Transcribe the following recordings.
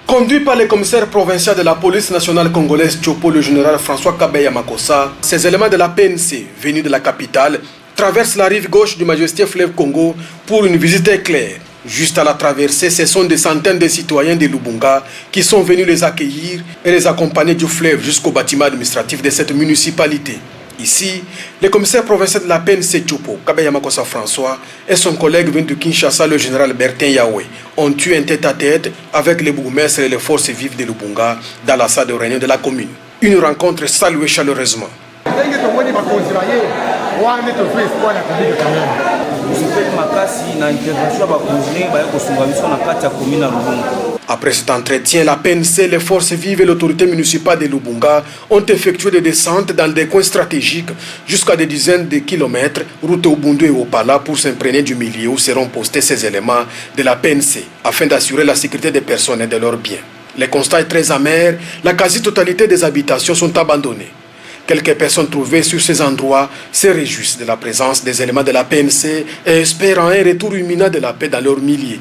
Conduit par le commissaire provincial de la police nationale congolaise Tchopo, le général François Kabeya Makossa, ces éléments de la PNC, venus de la capitale, traversent la rive gauche du majestueux fleuve Congo pour une visite éclair. Juste à la traversée, ce sont des centaines de citoyens de Lubunga qui sont venus les accueillir et les accompagner du fleuve jusqu'au bâtiment administratif de cette municipalité. Ici, le commissaire provincial de la PNC Tchopo, Kabeya Makossa François, et son collègue venu de Kinshasa, le général Bertin Yahweh, ont eu un tête-à-tête avec les bourgmestres et les forces vives de Lubunga dans la salle de réunion de la commune. Une rencontre saluée chaleureusement. Après cet entretien, la PNC, les forces vives et l'autorité municipale de Lubunga ont effectué des descentes dans des coins stratégiques jusqu'à des dizaines de kilomètres, route au Bundu et au Pala, pour s'imprégner du milieu où seront postés ces éléments de la PNC afin d'assurer la sécurité des personnes et de leurs biens. Le constat est très amer, la quasi-totalité des habitations sont abandonnées. Quelques personnes trouvées sur ces endroits se réjouissent de la présence des éléments de la PNC et espèrent un retour imminent de la paix dans leurs milliers.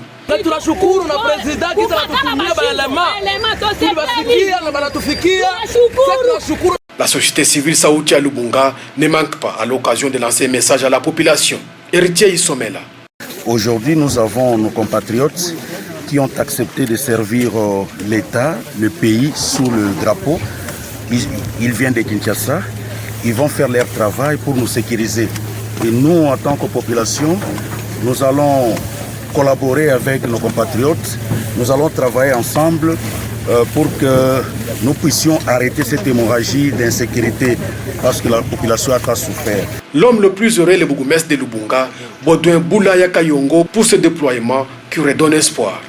La société civile Saouti à Lubunga ne manque pas à l'occasion de lancer un message à la population. Héritier Isomela. Aujourd'hui, nous avons nos compatriotes qui ont accepté de servir l'État, le pays, sous le drapeau. Ils viennent de Kinshasa, ils vont faire leur travail pour nous sécuriser. Et nous, en tant que population, nous allons collaborer avec nos compatriotes, nous allons travailler ensemble pour que nous puissions arrêter cette hémorragie d'insécurité parce que la population a souffert. L'homme le plus heureux est le bourgmestre de Lubunga, Baudouin Boulaya Kayongo, pour ce déploiement qui redonne espoir.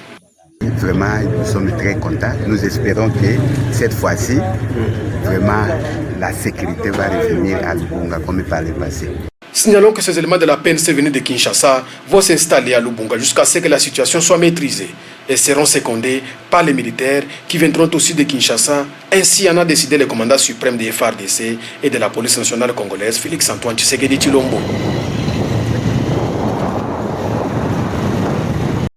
Vraiment, nous sommes très contents. Nous espérons que cette fois-ci, vraiment, la sécurité va revenir à Lubunga comme par le passé. Signalons que ces éléments de la PNC venus de Kinshasa vont s'installer à Lubunga jusqu'à ce que la situation soit maîtrisée et seront secondés par les militaires qui viendront aussi de Kinshasa. Ainsi en a décidé le commandant suprême des FARDC et de la police nationale congolaise, Félix Antoine Tshisekedi Tshilombo.